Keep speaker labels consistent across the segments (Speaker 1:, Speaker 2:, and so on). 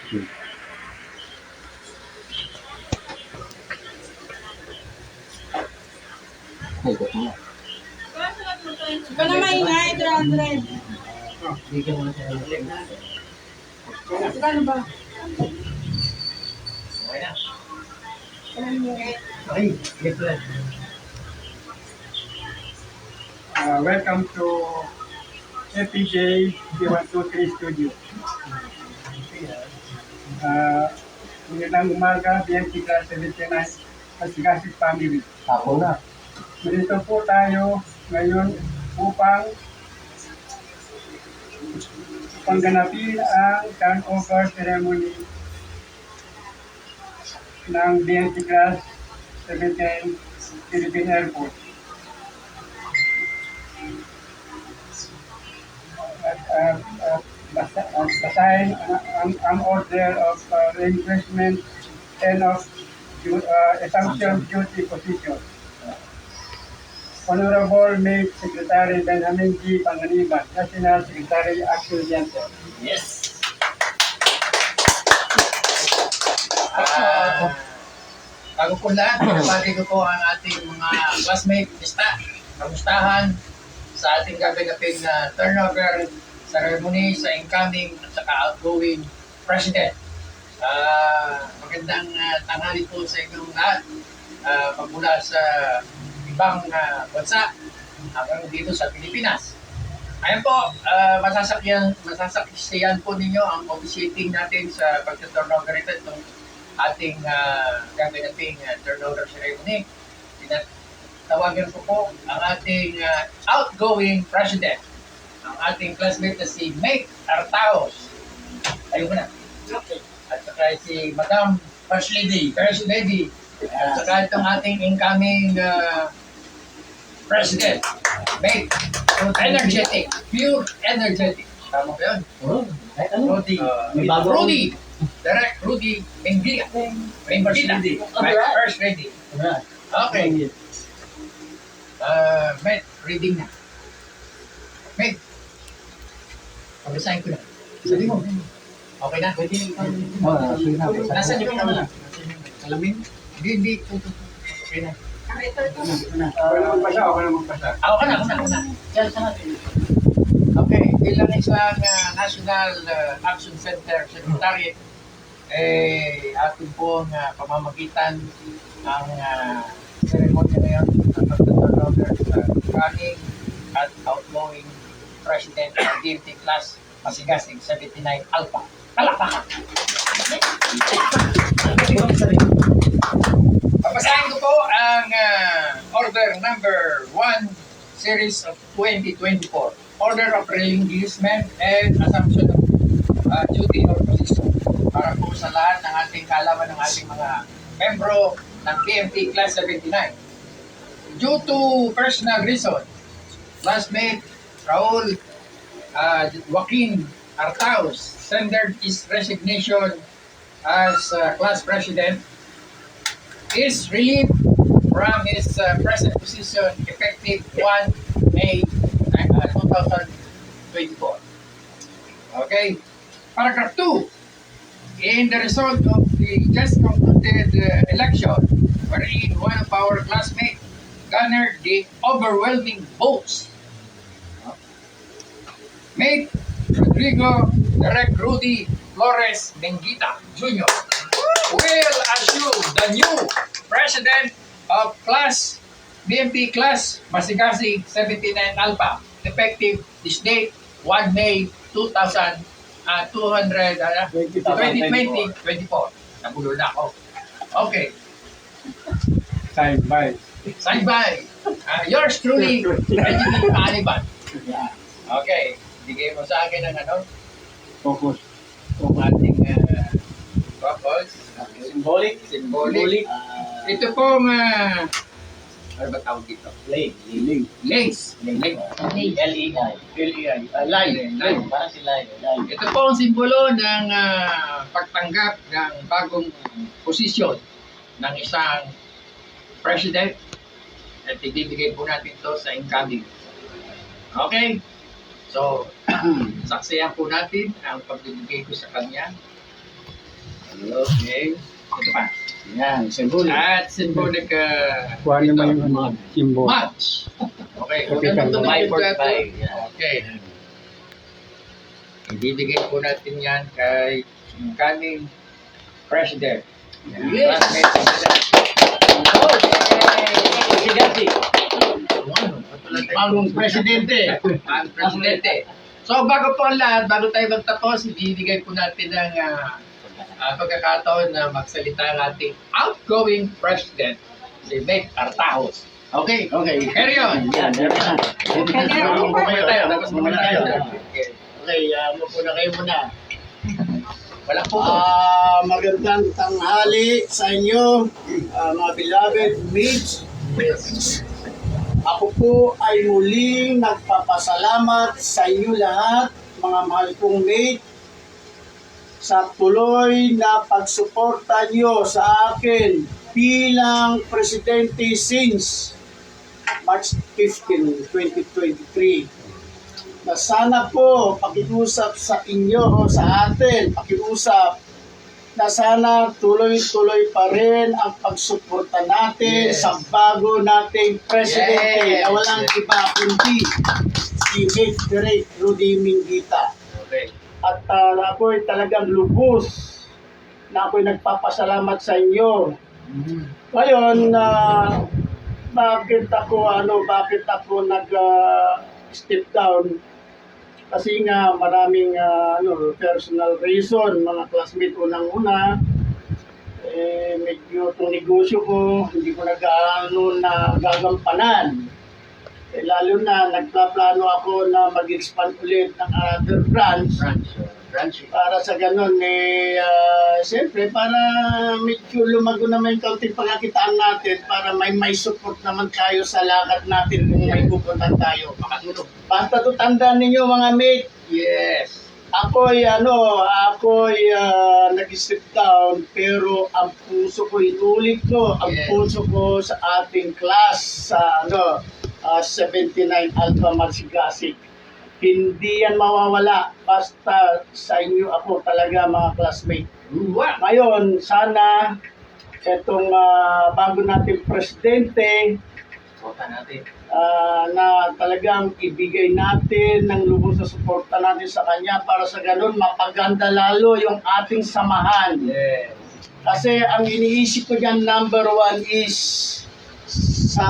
Speaker 1: Ito na maingay, 300.
Speaker 2: Bigyan mo na siya.
Speaker 1: Magkano ba?
Speaker 2: Okay na.
Speaker 3: Ay,
Speaker 2: Get ready.
Speaker 3: welcome to FPJ D123 Studio. Magandang umaga, BMT Class 79 at Sigasit Family.
Speaker 2: Ako na.
Speaker 3: Dito po tayo ngayon upang pangganapin ang turnover ceremony ng BMT Class 17 Philippine Air Force. Basahin ang order of reinvestment and of assumption duty position. Honorable Maid Secretary Benjamin G. Panganiban, National Secretary Action Center.
Speaker 2: Yes! Bago po lahat, pinapagi ko po ang ating mga classmate, kamustahan sa ating gabi-gabing turnover ceremony sa incoming at saka outgoing President. Magandang tanghali po sa inyong lahat pagmula sa ibang bansa hanggang dito sa Pilipinas. Ayan po, masasaksiyan po ninyo ang officiating natin sa pagka-turnover ito itong ating gabi-gabing turnover ceremony. Tawagan ko po ang ating outgoing President, ang ating classmate na si Meg Artaos. Ayun mo na.
Speaker 1: Okay.
Speaker 2: At saka si Madam First Lady. At saka itong ating incoming President, Meg. Energetic. Pure energetic. Tama ba yun?
Speaker 4: Oh, kahit ano.
Speaker 2: Rudy.
Speaker 4: May bago
Speaker 2: Rudy. Direct Rudy Mengita. First Lady. Okay. Meg, reading na. Meg, pag-assign ko na. Sabi mo. Okay na?
Speaker 4: Sige na.
Speaker 2: Nasaan yung camera? Salamin? Hindi. Okay na.
Speaker 3: Ako na magpasa, ako na magpasa.
Speaker 2: Ako na.
Speaker 4: Diyan sa natin.
Speaker 2: Okay, bilang isang National Action Center Secretary, atin pong pamamagitan ang ceremony ngayon ng pagtaturnover sa running at outgoing President ng DMT Class Masigasig 79 Alpha. Palakpakan! Papasahin ko po ang order number 1 series of 2024. Order of releasement and assumption of duty or position para po sa lahat ng ating kalaman ng ating mga membro ng PMT Class 79. Due to personal reason, classmate Raul Joaquin Artaos tendered his resignation as class president, is relieved from his present position effective 1 May 2024. Okay. Paragraph 2. In the result of the just concluded election, wherein one of our classmates garnered the overwhelming votes, Mate Rodrigo Direct Rudy Flores Mengita Jr. will assume the new president of class BMP Class Masigasig 79 Alpha effective this date 1 May 2024. Nabulol na ako. Okay.
Speaker 3: Signed by.
Speaker 2: Signed by yours truly, Benjamin Paaliban. Okay. Bigay mo sa akin ng
Speaker 3: Focus.
Speaker 2: kung ating focus.
Speaker 4: Symbolic.
Speaker 2: Ito pong ano ba tawag dito?
Speaker 4: Lane.
Speaker 2: Lace.
Speaker 4: L-E-I.
Speaker 2: Line.
Speaker 4: Parang si Line.
Speaker 2: Ito po ang simbolo ng pagtanggap ng bagong posisyon ng isang president at ibibigay po natin to sa incoming. Okay? So, saksiyan po natin ang pagbibigay ko sa kanya. Okay. Ito pa.
Speaker 4: Yan, symbolic.
Speaker 2: At symbolic
Speaker 3: Kuha naman yung ano, symbol.
Speaker 2: match. Okay.
Speaker 3: Okay,
Speaker 2: Ganun to
Speaker 4: Five
Speaker 2: na
Speaker 4: for
Speaker 2: ito.
Speaker 4: five. Yan.
Speaker 2: Okay. Ibibigay po natin yan kay coming president.
Speaker 4: Yes. Si Gabi.
Speaker 2: Bagong presidente. Ang presidente. So bago po ang lahat, bago tayo magtapos, ibibigay po natin ng pagkakataon na magsalita ang ating outgoing president, si Meg Artajos. Okay?
Speaker 4: Okay.
Speaker 2: Carry on.
Speaker 4: Yan, yan.
Speaker 2: Muna tayo. Tapos muna tayo. Okay.
Speaker 5: Okay, mapo na kayo muna.
Speaker 2: Wala po.
Speaker 5: Magandang tanghali sa inyo, mga beloved mates. Ako po ay muling nagpapasalamat sa inyo lahat, mga mahal kong mate, sa tuloy na pagsuporta nyo sa akin bilang presidente since March 15, 2023. Na sana po pakiusap sa inyo o sa atin, pakiusap na sana tuloy-tuloy pa rin ang pagsuporta natin
Speaker 2: Yes.
Speaker 5: sa bago nating presidente
Speaker 2: Yes.
Speaker 5: na walang iba kundi si Mate Direk Rudy Minguita.
Speaker 2: Okay.
Speaker 5: At ako'y talagang lubos na ako'y nagpapasalamat sa inyo. Ngayon, bakit ako nag step down? Kasi nga maraming personal reason, mga classmate unang-una, medyo itong negosyo ko, hindi ko nagagampanan. Lalo na nagpaplano ako na mag-expand ulit ng other branch
Speaker 2: Branch.
Speaker 5: para sa ganun siyempre para medyo lumago naman yung kaunting pagkakitaan natin para may support naman tayo sa lakad natin kung may pupuntan tayo.
Speaker 2: Makatulog.
Speaker 5: Basta to tandaan ninyo mga mate,
Speaker 2: Yes.
Speaker 5: ako'y nag-step down pero ang puso ko, inulit ko, ang
Speaker 2: Yes.
Speaker 5: puso ko sa ating class sa 79 Alpha Marsigasig. Hindi yan mawawala basta sa inyo ako talaga mga classmate.
Speaker 2: Wow.
Speaker 5: Ngayon, sana itong bago nating presidente
Speaker 2: Suporta natin.
Speaker 5: na talagang ibigay natin ng lubos na suporta natin sa kanya para sa ganun mapaganda lalo yung ating samahan.
Speaker 2: Yes.
Speaker 5: Kasi ang iniisip ko dyan, number one is sa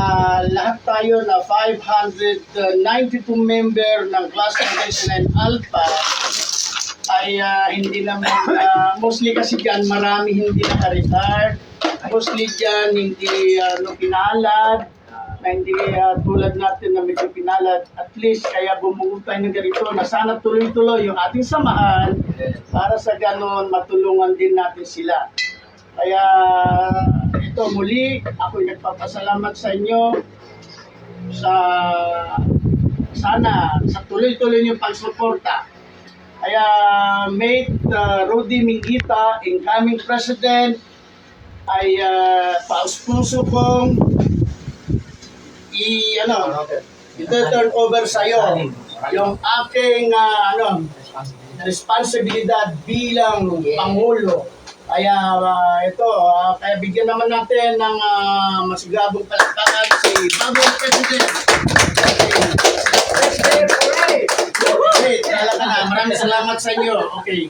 Speaker 5: lahat tayo na 592 member ng Class of 99 Alpha ay hindi naman, mostly kasi dyan marami hindi naka-retire, mostly dyan hindi pinalad, na hindi tulad natin na medyo pinalad. At least kaya bumuo tayo ng ganito na sana tuloy-tuloy yung ating samahan para sa ganon matulungan din natin sila. Kaya ito muli, ako'y nagpapasalamat sa inyo sa sana sa tuloy-tuloy niyong pagsuporta. Kaya Mate Rudy Minguita, incoming president, ay paus-puso kong i-turn over sa iyo yung aking responsibilidad bilang Pangulo. Kaya kaya bigyan naman natin ng masigabong palakpakan si bagong president. Okay, talaga na. Maraming salamat sa inyo. Okay.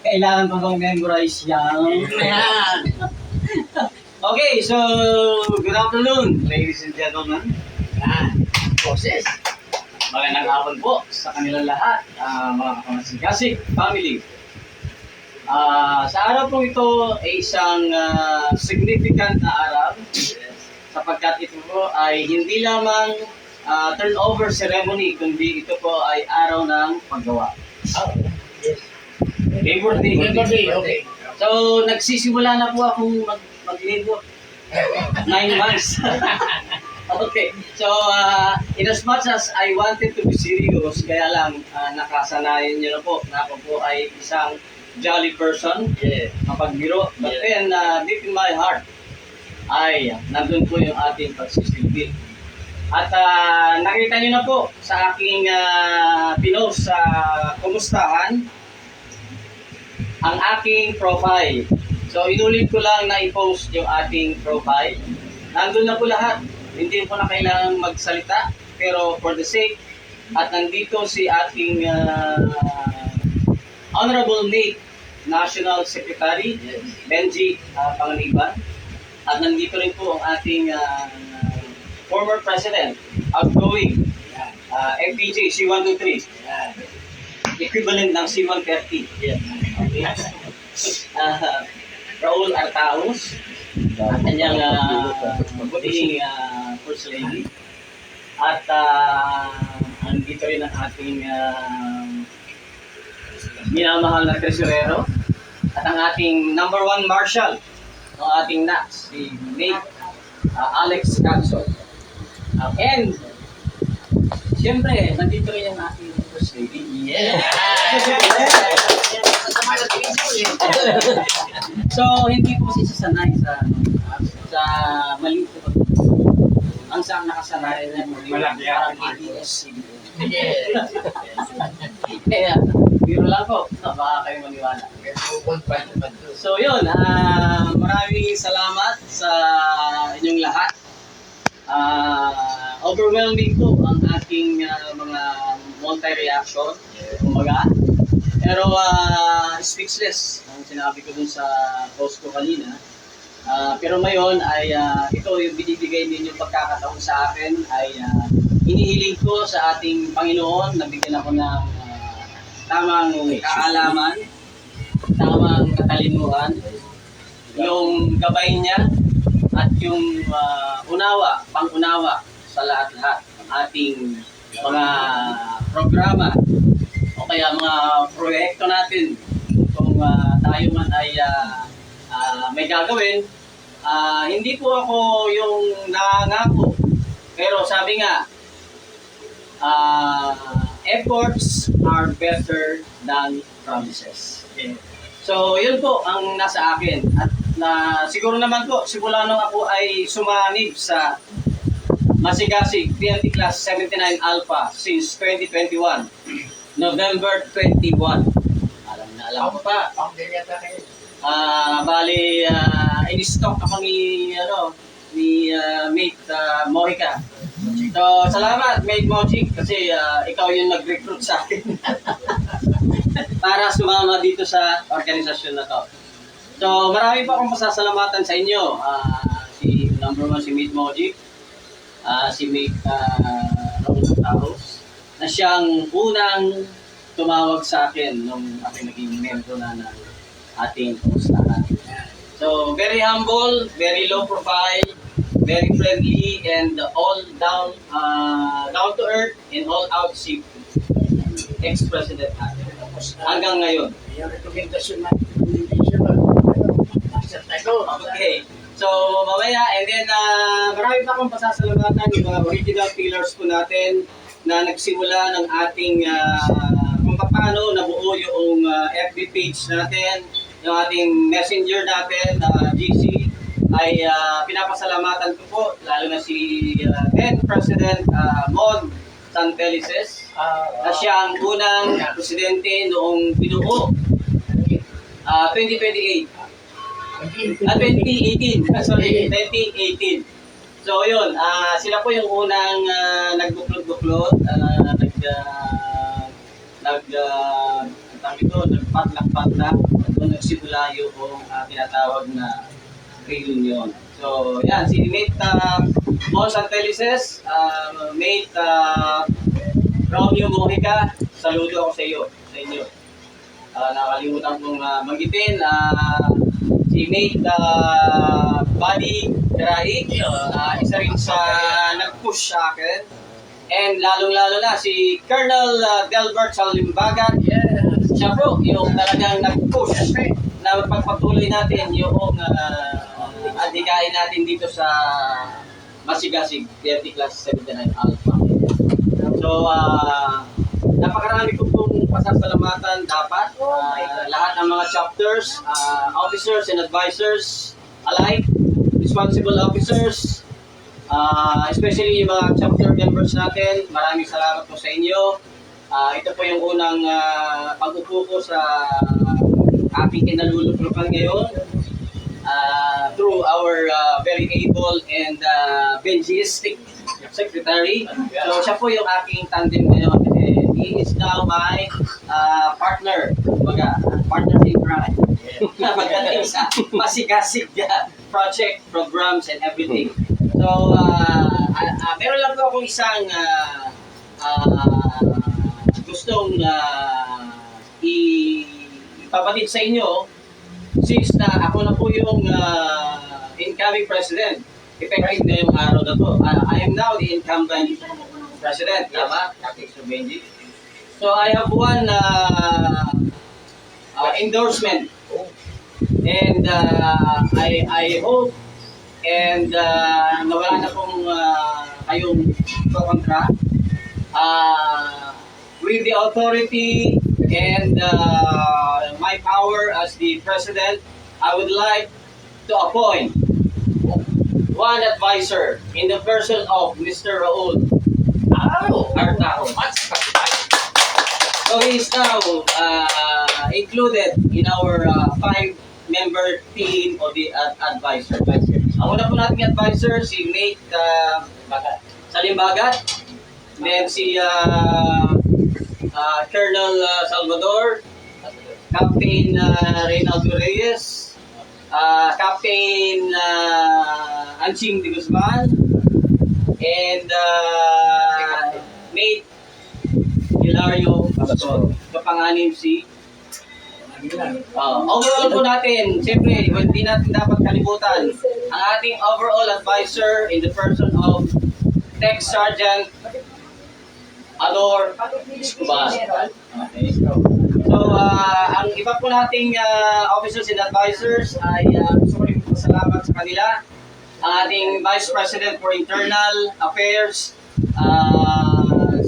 Speaker 4: Kailangan pa bang memorize yan?
Speaker 5: Ayan.
Speaker 4: Okay, so good afternoon, ladies and gentlemen.
Speaker 2: Boses.
Speaker 4: Magandang hapon po sa kanilang lahat, mga Kamasigasig family. Sa araw po ito ay isang significant na araw sapagkat ito po ay hindi lamang turnover ceremony kundi ito po ay araw ng paggawa. Labor Day.
Speaker 5: Okay.
Speaker 4: So nagsisimula na po akong mag-labor. 9 months. Okay. So in as much as I wanted to be serious, kaya lang nakasanayan niyo na po na ako po ay isang jolly person, mapagbiro. But then, deep in my heart, ay nandun po yung ating pagsisilbi. At nakita niyo na po sa aking pinost sa kumustahan, ang aking profile. So, inulit ko lang na i-post yung ating profile. Nandun na po lahat. Hindi po na kailangan magsalita. Pero for the sake, at nandito si ating Honorable Nate, National Secretary, Benji Panganiban. At nandito rin po ang ating former President, outgoing, FPJ C123. Equivalent ng C130. Okay. Raul Artaos, ang kanyang buting First Lady. At andito rin ang ating minamahal na tresurero at ang ating number 1 marshal, ang ating NAX, si Nate Alex Canson. And siyempre, nandito rin ang ating First Lady. Yeah! So, hindi po kasi sasanay sa maliit na ang saan nakasanay na
Speaker 3: Malaki
Speaker 4: parang ABS-CBN. Kaya, biro lang po, baka kayo maniwala. So yun, maraming salamat sa inyong lahat. Overwhelming po ang aking mga multi-reaction, kumbaga. Pero speechless ang sinabi ko dun sa post ko kanina. Pero ngayon ay ito yung binibigay ninyong pagkakataon sa akin ay hinihiling ko sa ating Panginoon na bigyan ako ng tamang kaalaman, tamang katalinuhan, yung gabay niya at yung pangunawa sa lahat-lahat ng ating mga programa o kaya mga proyekto natin kung tayo man ay may gagawin. Hindi po ako yung nangako, pero sabi nga, efforts are better than promises. Okay. So, yun po ang nasa akin. At siguro naman po, simula nung ako ay sumanib sa Masigasig PNP Class 79 Alpha since 2021, November 21. Alam ko pa. Bali, in-stock ako ni Mate Mojica. So, salamat Mate Mojic kasi ikaw yung nag-recruit sa akin para sumama dito sa organisasyon na to. So, marami pa akong masasalamatan sa inyo. Si number 1 si Mate Mojic, si Mate Raul Artaos, na siyang unang tumawag sa akin nung ako naging membro na ng ating pustahan. So, very humble, very low profile, very friendly, and all down to earth and all out si ex-president natin. Hanggang ngayon. Okay. So, mamaya, and then marami pa akong pasasalamatan yung mga original pillars po natin na nagsimula ng ating kung paano nabuo yung FB page natin, yung ating messenger natin, GC, ay pinapasalamatan ko po, lalo na si then President Mon Santelices, na siyang unang presidente noong binuo 2018. 2018. Sorry, 2018. So yun, sila po yung unang nagbuklod-buklod, nagpatlak-patlak, doon nagsimula yung tinatawag na reunion. So yan, si Mate Mon Santelices, Mate Romeo Mojica, saludo ako sa inyo. Nakalimutan kong banggitin, si Mate Buddy Raik, isa rin sa nag-push sa akin. And lalong-lalo na si Colonel Delbert Salimbagan. Siya po yung talagang nag-push na pagpatuloy natin yung adhikain natin dito sa Masigasig PNP Class 79 Alpha. So, napakarami ko pong pasasalamatan dapat. Lahat ng mga chapters, officers and advisors alike, responsible officers, especially yung mga chapter members natin. Maraming salamat po sa inyo. Ito po yung unang pag-upo ko sa aking kinaluluplukan ngayon. our very able and Benjistic secretary. So siya po yung aking tandem ngayon. And he is now my partner. Kumbaga, partner in crime. Pagdating sa masikasig project, programs, and everything. So, meron lang po akong isang gustong ipabatid sa inyo since na ako na po yung incoming president. Effective na yung araw na to. I am now the incumbent president. Tama? Captain Benji. So, I have one endorsement. And I hope and nawala na pong kayong kontra. With the authority and my power as the president, I would like to appoint one advisor in the person of Mr. Raul Artao. So he is now included in our 5-member team of the advisor. Ang una po nating advisor, si Nate Salimbagat, then si Colonel Salvador, Captain Reynaldo Reyes, Captain Anching de Guzman, and Nate Hilario Pastor. Kapanganim si overall po natin, siyempre, hindi natin dapat kalimutan ang ating overall advisor in the person of Tech Sergeant Ador Escobar. Okay. So, ang iba po nating officers and advisors ay gusto ko rin pasalamat sa kanila. Ang ating Vice President for Internal Affairs,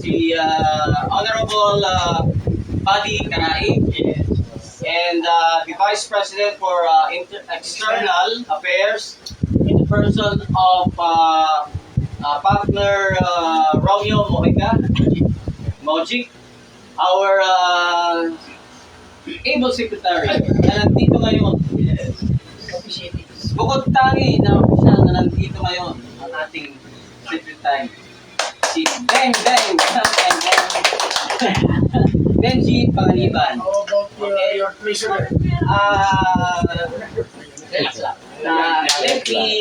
Speaker 4: si Honorable Buddy Karai, and the Vice President for External Affairs in the person of partner Romeo Mojic, our able secretary na nandito ngayon. Bukod tangi na siya na nandito ngayon ang ating secretary, si Benji Panganiban. Okay.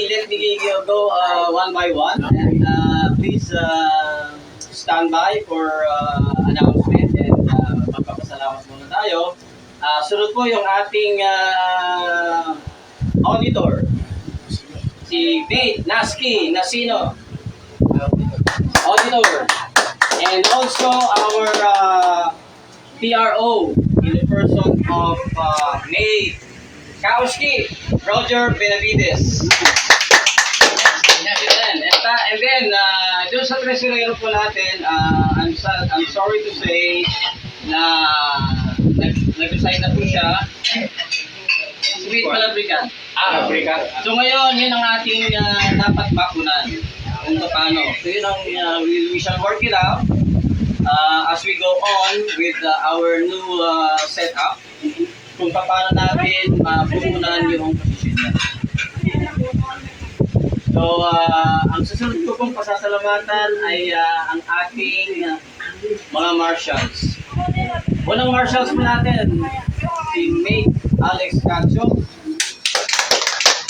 Speaker 4: Let me go one by one. And, please stand by for announcement and magpapasalamat muna tayo. Sunod po yung ating auditor, si Nate Nasino, auditor, and also our PRO in the person of Nate Kauski, Roger Benavides. And then, doon sa tresurero po natin, I'm sorry to say na nag-resign na po siya. Sweet Palabrican. So ngayon, yun ang ating dapat bakunan. Kung paano. So yun ang we shall work it out as we go on with our new setup. Kung paano natin mapupunan yung posisyon niya. So, ang susunod ko pong pasasalamatan ay ang ating mga marshals. Unang marshals po natin, si Nate Alex Cancio.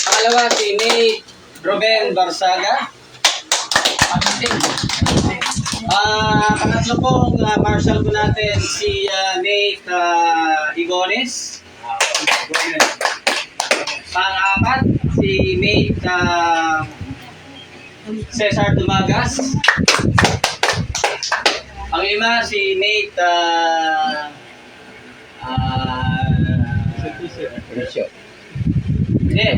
Speaker 4: Pangalawa, si Nate Ruben Barsaga. Pangatlo pong marshal po natin, si Nate Igones. Pang-apat, si Nate Cesar Dumagas. Pang-lima, si Nate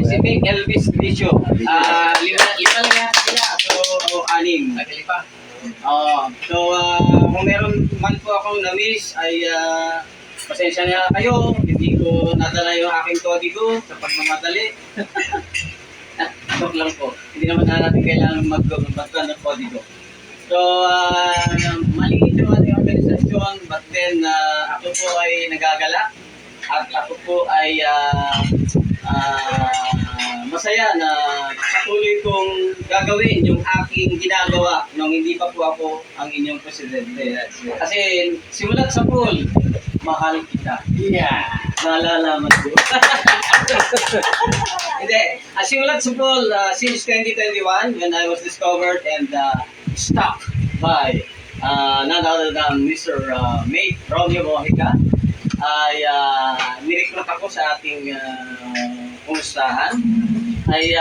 Speaker 4: si Nate Elvis Grisio. Lima lang yata sila. So, anim. So, kung meron man po akong na-miss ay pasensya na kayo, hindi ko nadala yung aking kodigo sa pagmamadali. Joke lang po. Hindi naman natin kailangan mag-basta ng kodigo. So, maliit yung ating organisasyon, but then ako po ay nagagala at ako po ay masaya na patuloy kong gagawin yung aking ginagawa nung hindi pa po ako ang inyong presidente. Kasi simulat sa pool, mahal kita.
Speaker 5: Yeah.
Speaker 4: Nalalaman ko. Hindi. Simulat sa pool, since 2021, when I was discovered and stopped by none other than Mr. Mate Romeo Mojica, ay nirecruit ako sa ating kumustahan. Ay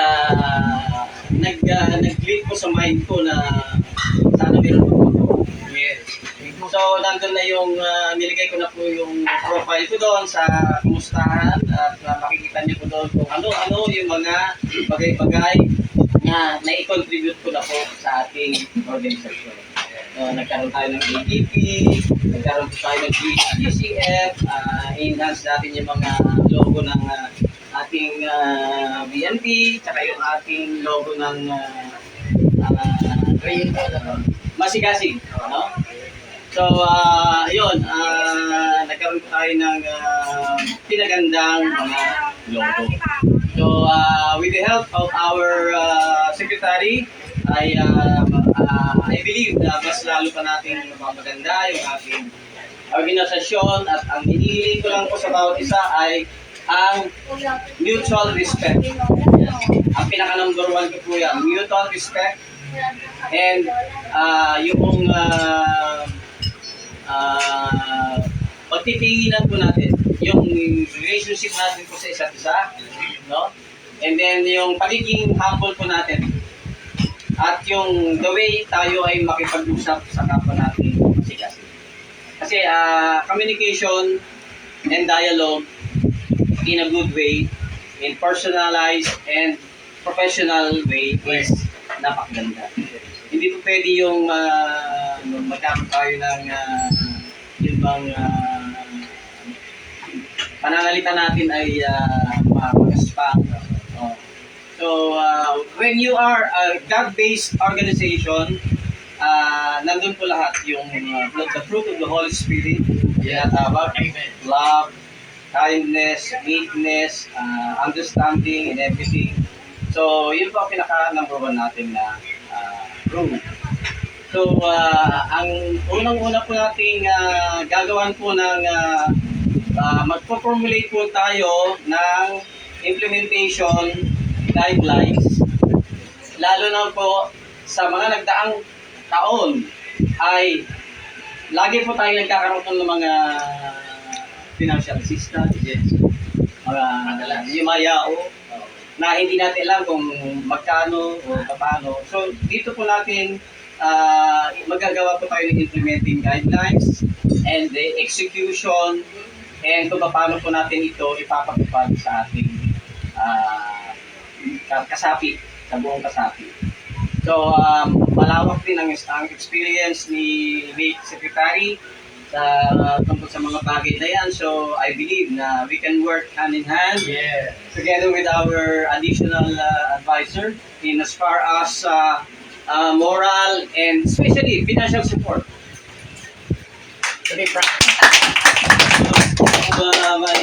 Speaker 4: nag-click ko sa mind ko na sana meron po ako. Yes. So, nandun na yung, nilagay ko na po yung profile ko doon sa kumustahan at makikita niyo po doon kung ano-ano yung mga bagay-bagay na nai-contribute ko na po sa ating organisasyon. Nagkaroon tayo ng ADP, nagkaroon po tayo ng GCF, enhance natin yung mga logo ng ating BNP, tsaka yung ating logo ng Masigasig. No? So, yun, nagkaroon po tayo ng pinagandang mga logo. So, with the help of our secretary, I believe na mas lalo pa natin mapapaganda yung ating organisasyon at ang hinihiling ko lang po sa bawat isa ay ang mutual respect. Ang pinaka-number 1 ko po yan, mutual respect and yung pagtitinginan po natin, yung relationship natin po sa isa't isa, no? And then yung pagiging humble po natin. At yung the way tayo ay makipag-usap sa kapwa natin kasi communication and dialogue in a good way, in personalized and professional way is napakaganda. Hindi po pwede yung magkakaroon tayo ng yung bang panangalita natin ay magaspang. So, when you are a God-based organization, nandun po lahat yung the fruit of the Holy Spirit, love, kindness, meekness, understanding, and everything. So, yun po ang pinaka-number 1 natin na fruit. So, ang unang-una po nating gagawan po ng magpo-formulate po tayo ng implementation guidelines, lalo na po sa mga nagdaang taon ay lagi po tayo nagkakaroon ng mga financial assistance, mga yumayao, na hindi natin alam kung magkano o paano. So dito po natin magagawa po tayo ng implementing guidelines and the execution and kung paano po natin ito ipapatupad sa ating kasapi, sa buong kasapi. So, malawak din ang experience ni Late Secretary tungkol sa mga bagay na yan. So, I believe na we can work hand in hand together with our additional advisor in as far as moral and especially financial support. My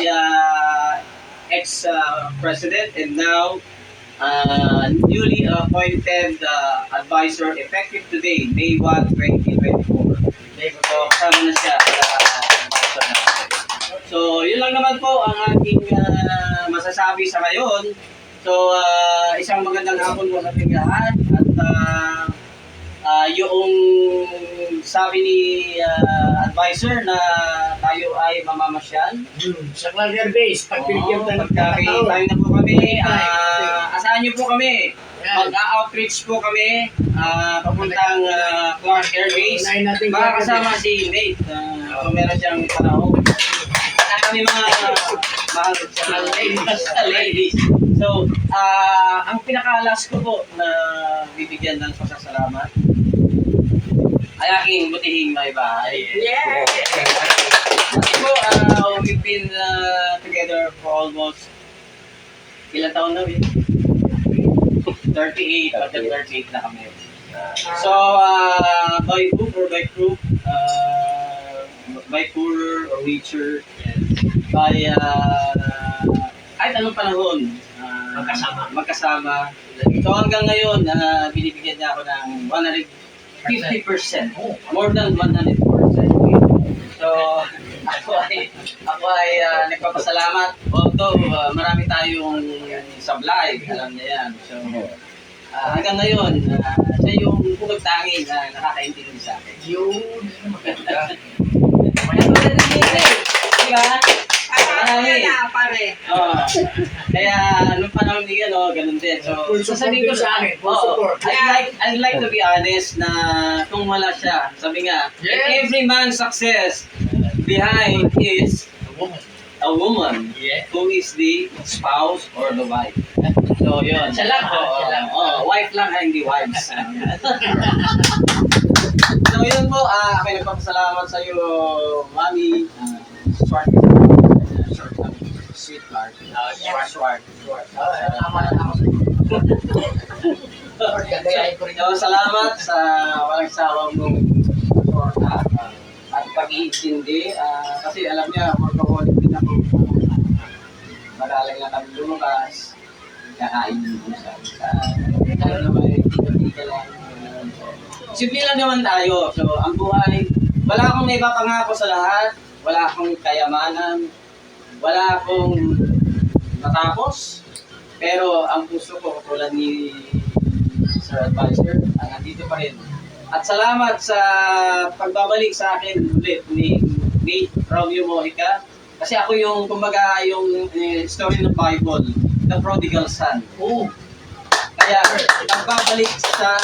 Speaker 4: ex-president and now newly appointed advisor effective today, May 1, 2024. So, kasama na siya. So, yun lang naman po ang aking masasabi sa ngayon. So, isang magandang hapon po sa ating lahat. At yung sabi ni advisor na tayo ay mamamasyal.
Speaker 5: Sa Clarier Base, pagpilihan tayo
Speaker 4: tayo na po kami. Asahan niyo po kami. Mag-outreach po kami papuntang Clark Air Base. Makakasama si Mate kung meron siyang panahon. Kami mga ladies. So, ang pinaka-last ko po na bibigyan ng pasasalamat ay aking butihing may bahay.
Speaker 1: Yeah!
Speaker 4: Kasi po, we've been together for almost ilang taon na rin? 38, after 38 na kami. So, by book or by group, by poor or richer, by kahit anong panahon, magkasama. So hanggang ngayon, binibigyan niya ako ng 150%. More than 100%. So, ako ay nagpapasalamat. Although, marami tayong sablay, alam niya yan. So, hanggang ngayon, siya yung pumagtangi na nakakaintindi sa akin. Diba? Marami.
Speaker 1: pare.
Speaker 4: Kaya, nung panahon niya, ganun din. So, sasabihin ko sa akin, I'd like to be honest na kung wala siya, sabi nga, every man's success behind is a woman who is the spouse or the wife. So, yun.
Speaker 1: Siya lang.
Speaker 4: Wife lang, hindi wives. So, yun po, ako nagpapasalamat sa iyo, Mami. Sweetheart. Swart. So, salamat sa walang sawang mong suporta at pag-iintindi. Kasi alam niya, workaholic din ako. Magaling na kami lumabas. Kakain din sa naman, tika lang. Simple lang naman tayo. So, ang buhay, wala akong may papangako sa lahat. Wala akong kayamanan. Wala akong matapos. Pero ang puso ko, tulad ni Sir Advisor, nandito pa rin. At salamat sa pagbabalik sa akin ulit ni Romeo Mojica. Kasi ako yung, kumbaga, yung story ng Bible, the prodigal son. Kaya, nagbabalik sa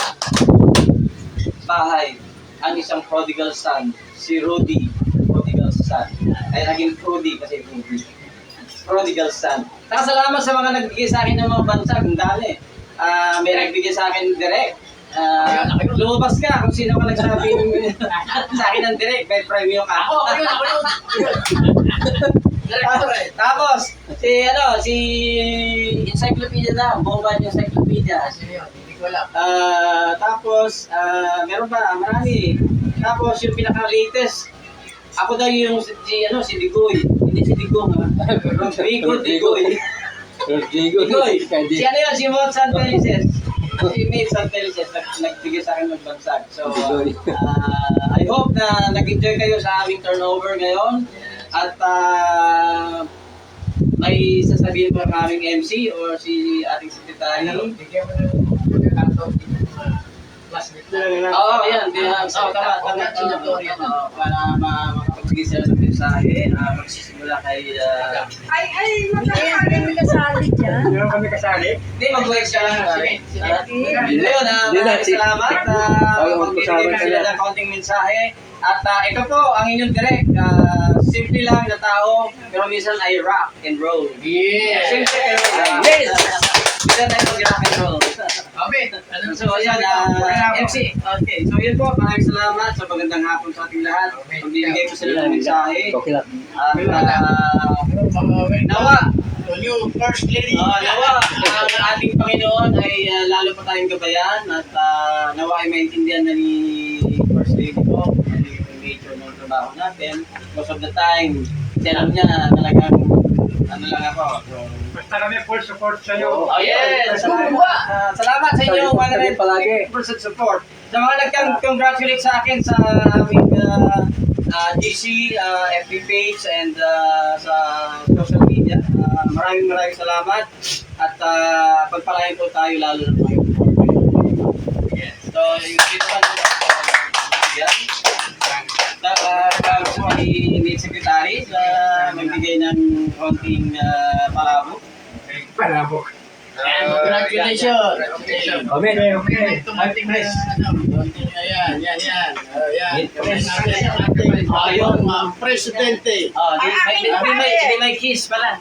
Speaker 4: bahay ang isang prodigal son, si Rudy, prodigal son. Kaya naging Rudy kasi Rudy. Prodigal son. Saka salamat sa mga nagbigay sa akin ng mga bansag, ang dami. May nagbigay sa akin direct. Lumabas ka kung sino ka nagsabi sa akin ng direct, may premium ka. Ako yun. Tapos, si Encyclopedia na, buong Encyclopedia.
Speaker 1: Hindi ko alam.
Speaker 4: Tapos, meron pa, marami. Tapos, yung pinaka-latest, ako daw yung si Digoy. Hindi si Digong, ha? Digoy. Digoy. Si ano yun, si Mot Santelices. Si Mate Santelices, nagbigay sa akin magbansag. So, I hope na nag-enjoy kayo sa aming turnover ngayon. At may sasabihin po ang aming MC or si ating secretary.
Speaker 1: Bigyan mo na classmate.
Speaker 4: Oo, yan. Tama. Para makapagbigay sila ng mensahe. Magsisimula kay...
Speaker 1: Kami kasali dyan.
Speaker 3: Hindi naman kami kasali.
Speaker 4: Hindi, mag-work siya lang. Yun, maraming salamat. Magbibigay sila ng kaunting mensahe. At ito po, ang inyong direct. Simple lang na tao, pero minsan ay rock and roll.
Speaker 1: Yeah.
Speaker 4: Simple pero minsan ay rock and roll. So, ayan, MC. Okay, so yun po, maraming salamat sa magandang hapon sa ating lahat. Magbibigay ko sila ng mensahe. At nawa,
Speaker 5: Yung first lady.
Speaker 4: nawa, ang ating Panginoon ay lalo pa tayong gabayan at nawa ay maintindihan na ni First Lady po, yung nature ng trabaho natin. Most of the time, alam niya talagang ano lang ako.
Speaker 3: Basta kami full support sa iyo.
Speaker 4: Oh, yes! Salamat sa inyo, 150% support. Sa mga nag-congratulate sa akin sa aming GC, FB page, and sa social media. Maraming salamat. At pagpalain po tayo lalo na tayo. So, yung dito pa yan. Regalo po ni Secretary sa magbigay ng konting palabok.
Speaker 3: Palabok.
Speaker 5: Congratulations.
Speaker 3: Okay.
Speaker 5: Ayun, presidente.
Speaker 4: Hindi may kiss pala.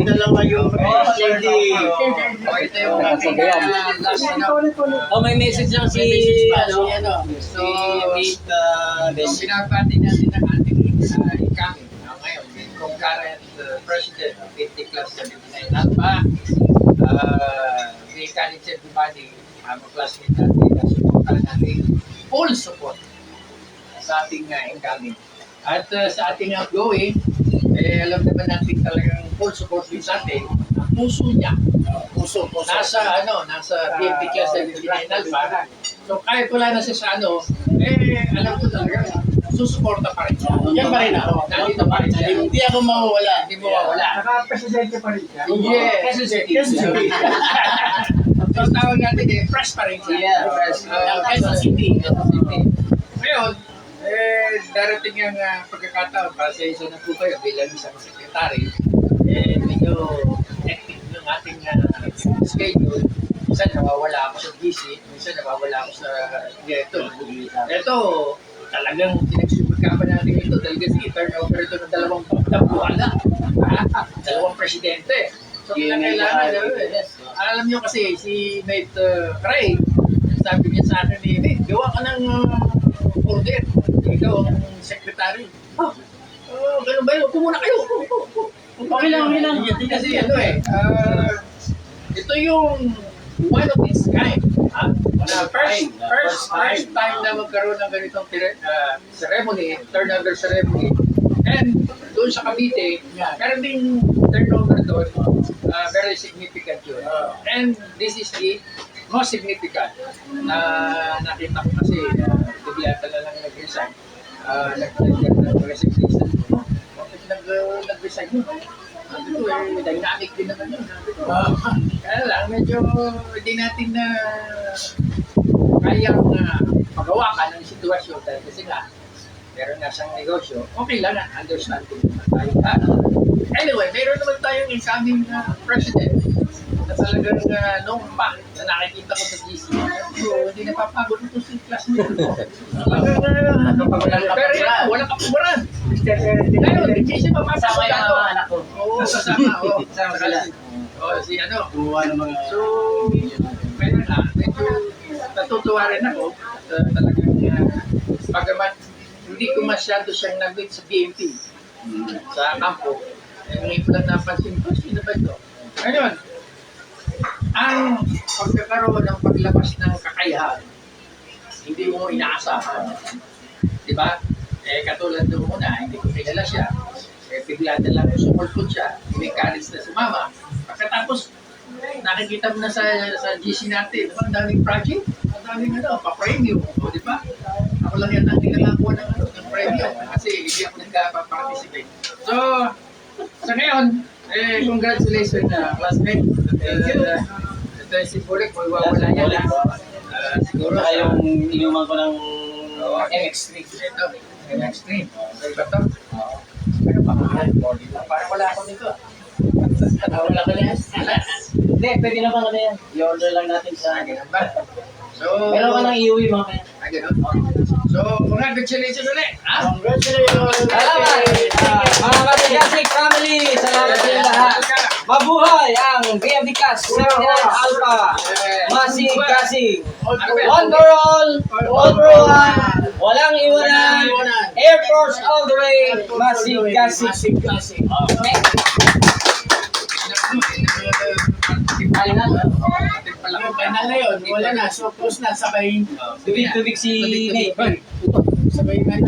Speaker 5: Dalawa yung first lady.
Speaker 4: May message lang si
Speaker 2: So,
Speaker 4: Miss
Speaker 2: binabati natin ang ating incoming ngayon, yung current president ng 50 Class 79 Alpha, we encourage everybody, mga classmate natin, na supportan natin, full support sa ating incoming At sa ating outgoing, alam naman natin talagang full support din sa atin. Ang puso niya,
Speaker 5: Puso.
Speaker 2: nasa BFP Class 79 Alpha. So kahit wala na siya sa alam ko talaga, susuporta pa rin siya.
Speaker 5: Yan pa rin ako.
Speaker 2: Nandito pa rin siya.
Speaker 5: Hindi ako mawawala.
Speaker 2: Hindi mo mawala.
Speaker 3: Naka-presidente pa rin siya.
Speaker 2: Yes.
Speaker 5: Quezon City.
Speaker 2: So tawag natin press pa rin siya.
Speaker 4: Yeah, press.
Speaker 5: Quezon City.
Speaker 2: Ngayon, darating ang pagkakataon para sa isa na po kayo bilang isang sekretary. Medyo hectic yung ating schedule. Minsan nawawala ako sa GC, minsan nawawala ako sa Geto. Ito, talagang pinagsipagkapan natin ito dahil kasi turnover ito ng dalawang buwala. Dalawang presidente. So, kailangan alam nyo kasi, si Mate Craig, sabi niya sa akin, Mate, gawa ka ng order. Ikaw ang secretary. Ganun ba yun? Upo muna kayo.
Speaker 4: Okay lang.
Speaker 2: Kasi ito yung one of its kind. First time na magkaroon ng ganitong ceremony, turnover ceremony. And doon sa Cavite, meron ding turnover doon. Very significant yun. And this is the most significant na nakita ko kasi bigla talaga nag-resign. Nag-resignation. Nag-resign yun. Dynamic din naman yun. Kaya lang, medyo hindi natin na kayang magawa ka ng sitwasyon dahil kasi nga, meron na siyang negosyo, okay lang, understanding naman tayo. Anyway, meron naman tayong incoming president na talagang noong pa na nakikita ko sa GC. So, hindi napapagod ito si classmate ko. Pero yan, walang kapubaran. Ngayon, hindi siya mapasama
Speaker 4: Kasama yung mga anak ko.
Speaker 2: Oo, kasama.
Speaker 4: Kasama sila.
Speaker 2: Si ano.
Speaker 5: Buwan ng mga...
Speaker 2: So, meron na, medyo natutuwa rin ako. Talagang, pagamat hindi ko masyado siyang nag-meet sa BMT, sa kampo. Ngayon ko lang napansin ko, sino ba ito? Ngayon, ang pagkakaroon ng paglabas ng kakayahan, hindi mo inaasahan. Di ba? Katulad doon muna, hindi ko kilala siya. Bigla na lang sumulpot siya, may college na sumama. Pagkatapos, nakikita mo na sa GC natin, ang daming project, ang daming pa-premium, di ba? Ako lang yan ang nilalakuha ng premium kasi hindi ako nagpa-participate. So, sa ngayon, congratulations classmate. Ito yung simbolic, may wawala yan. Siguro
Speaker 4: Saka yung inuman ko ng
Speaker 2: MX3. Ito, MX3. So, iba to? Ano pa? Parang wala ako dito. Wala ko na yan.
Speaker 4: Hindi, pwede naman ano yan. I-order lang natin sa...
Speaker 2: Ganun ba? So,
Speaker 4: Meron ka nang iuwi mga kaya.
Speaker 2: ganun. So, congratulations ulit.
Speaker 5: Congratulations!
Speaker 4: Salamat! Mga Katigasic family! Salamat sa inyo lahat! Mabuhay ang BMD Class 79 Alpha! Masig Kasig! One for all! All for one! Walang iwanan! Air Force all the way! Masig Kasig! Okay? Kaya na.
Speaker 5: Final na yun. Wala na. So, post na. Sabay.
Speaker 4: Tubig si Nate.
Speaker 5: Sabay na.